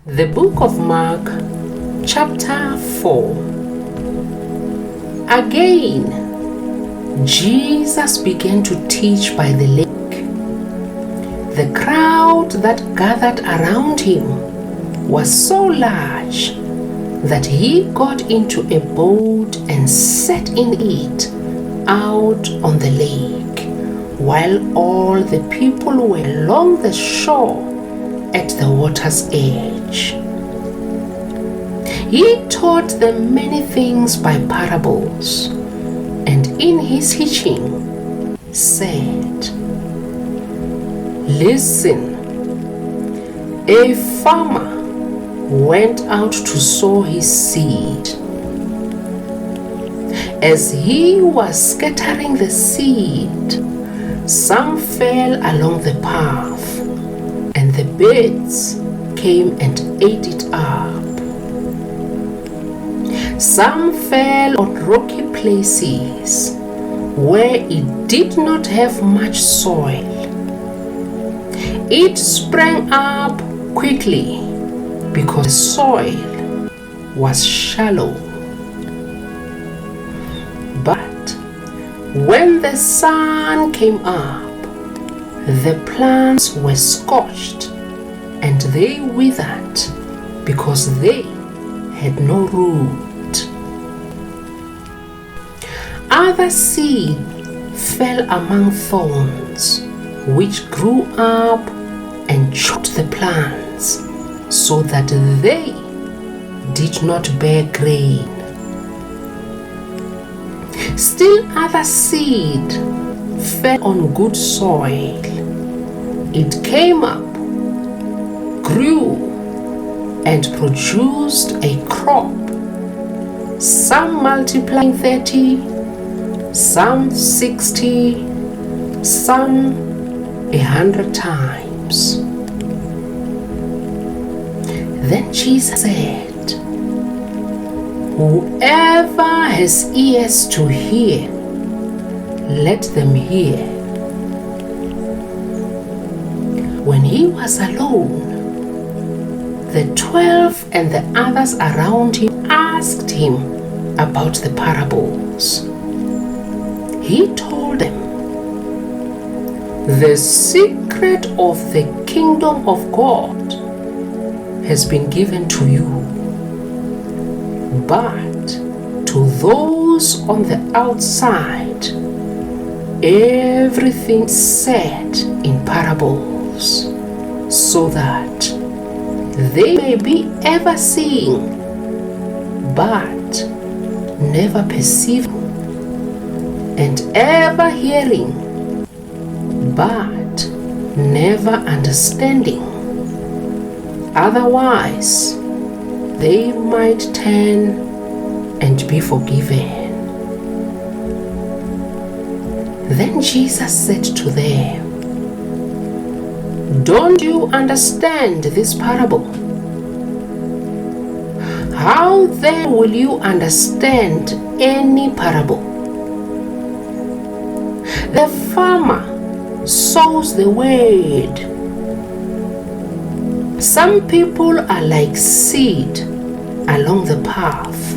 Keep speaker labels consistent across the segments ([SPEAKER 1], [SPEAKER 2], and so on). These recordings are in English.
[SPEAKER 1] The book of Mark, chapter 4. Again, Jesus began to teach by the lake. The crowd that gathered around him was so large that he got into a boat and sat in it out on the lake, while all the people were along the shore at the water's edge. He taught them many things by parables, and in his teaching said, "Listen, a farmer went out to sow his seed. As he was scattering the seed, some fell along the path, and the birds came and ate it up. Some fell on rocky places where it did not have much soil. It sprang up quickly because the soil was shallow. But when the sun came up, the plants were scorched and they withered because they had no root. Other seed fell among thorns, which grew up and choked the plants, so that they did not bear grain. Still other seed fell on good soil. It came up, grew, and produced a crop, some multiplying 30, some 60, some 100 times. Then Jesus said, "Whoever has ears to hear, let them hear." When he was alone, the 12 and the others around him asked him about the parables. He told them, "The secret of the kingdom of God has been given to you, but to those on the outside, everything said in parables, so that they may be ever seeing, but never perceiving, and ever hearing, but never understanding. Otherwise, they might turn and be forgiven." Then Jesus said to them, "Don't you understand this parable? How then will you understand any parable? The farmer sows the word. Some people are like seed along the path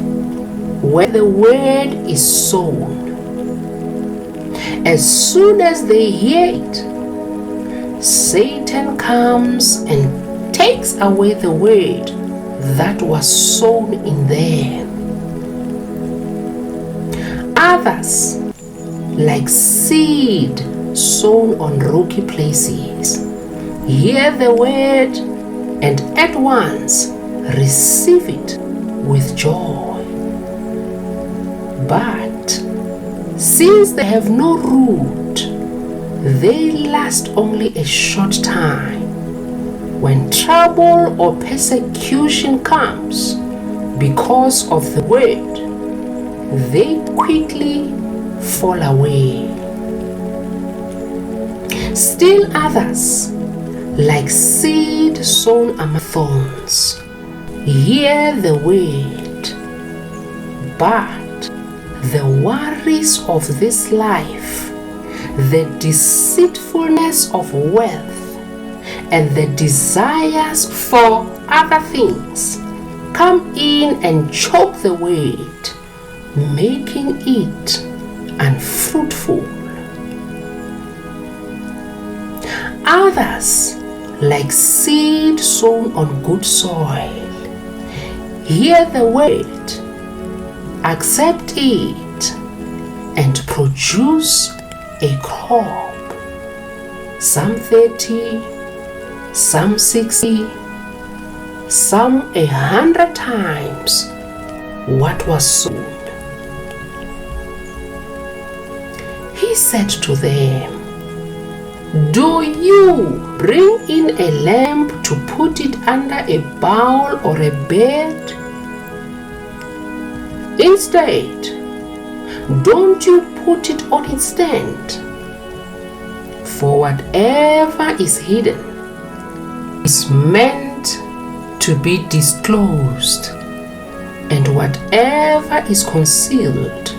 [SPEAKER 1] where the word is sown. As soon as they hear it, Satan comes and takes away the word that was sown in them. Others, like seed sown on rocky places, hear the word and at once receive it with joy. But since they have no root, they last only a short time. When trouble or persecution comes because of the word, they quickly fall away. Still others, like seed sown among thorns, hear the word, but the worries of this life, the deceitfulness of wealth, and the desires for other things come in and choke the word, making it unfruitful. Others, like seed sown on good soil, hear the word, accept it, and produce a crop. Some 30, some 60, some 100 times what was sown. He said to them, "Do you bring in a lamp to put it under a bowl or a bed? Instead, don't you put it on its stand? For whatever is hidden is meant to be disclosed, and whatever is concealed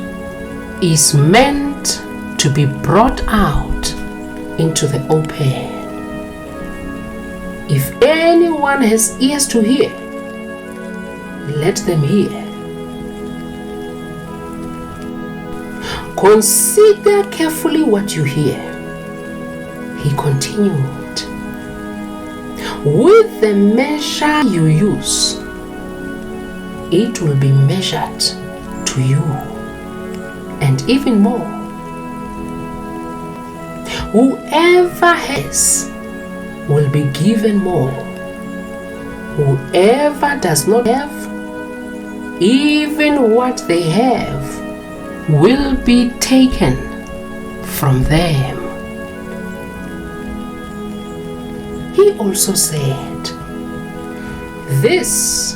[SPEAKER 1] is meant to be brought out into the open. If anyone has ears to hear, let them hear." Consider carefully what you hear, he continued. With the measure you use, it will be measured to you, and even more. Whoever has will be given more. Whoever does not have, even what they have will be taken from them. He also said, "This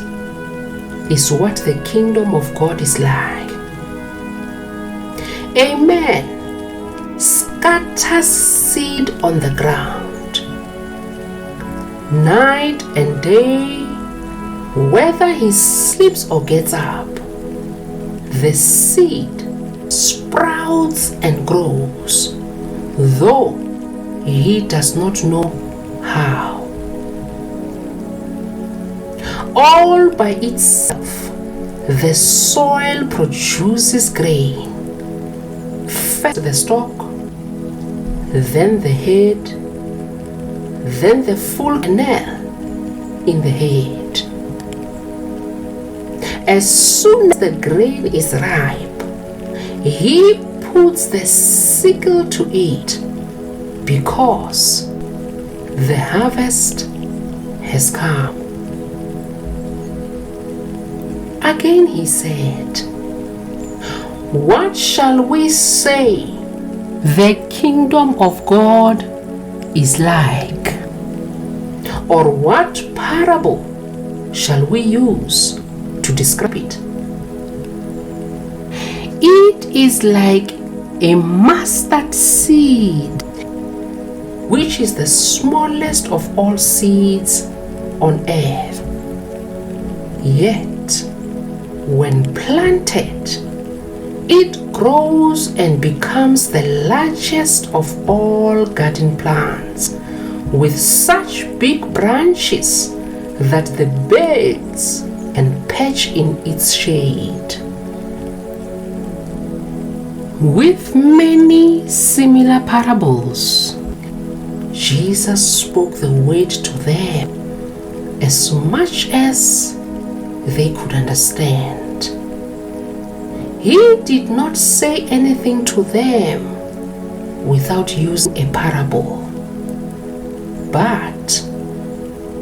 [SPEAKER 1] is what the kingdom of God is like. A man scatters seed on the ground. Night and day, whether he sleeps or gets up, the seed sprouts and grows, though he does not know how. All by itself, the soil produces grain. First the stalk, then the head, then the full kernel in the head. As soon as the grain is ripe, he puts the sickle to it, because the harvest has come." Again he said, "What shall we say the kingdom of God is like? Or what parable shall we use to describe it? It is like a mustard seed, which is the smallest of all seeds on earth. Yet, when planted, it grows and becomes the largest of all garden plants, with such big branches that the birds can perch in its shade." With many similar parables, Jesus spoke the word to them as much as they could understand. He did not say anything to them without using a parable. But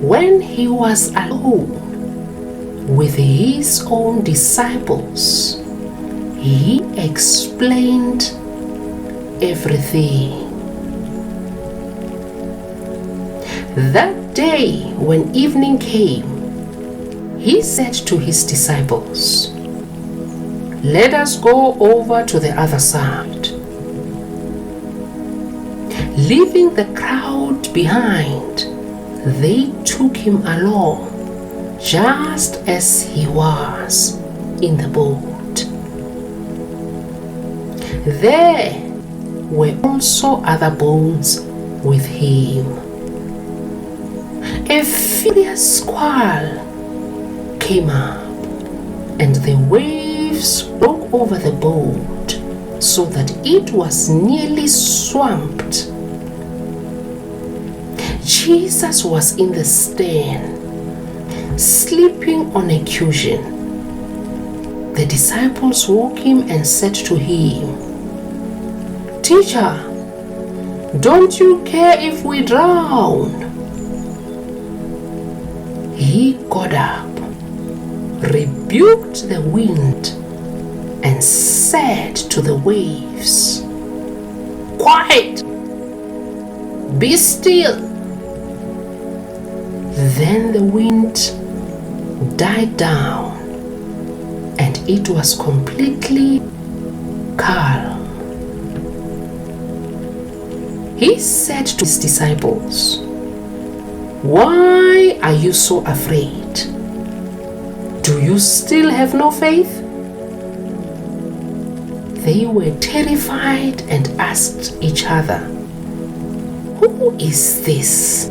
[SPEAKER 1] when he was alone with his own disciples, he explained everything. That day, when evening came, he said to his disciples, "Let us go over to the other side." Leaving the crowd behind, they took him along, just as he was in the boat. There were also other boats with him. A furious squall came up, and the waves broke over the boat so that it was nearly swamped. Jesus was in the stern, sleeping on a cushion. The disciples woke him and said to him, "Teacher, don't you care if we drown?" He got up, rebuked the wind, and said to the waves, "Quiet! Be still!" Then the wind died down, and it was completely calm. He said to his disciples, "Why are you so afraid? Do you still have no faith?" They were terrified and asked each other, "Who is this?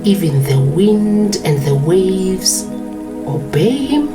[SPEAKER 1] Even the wind and the waves obey him?"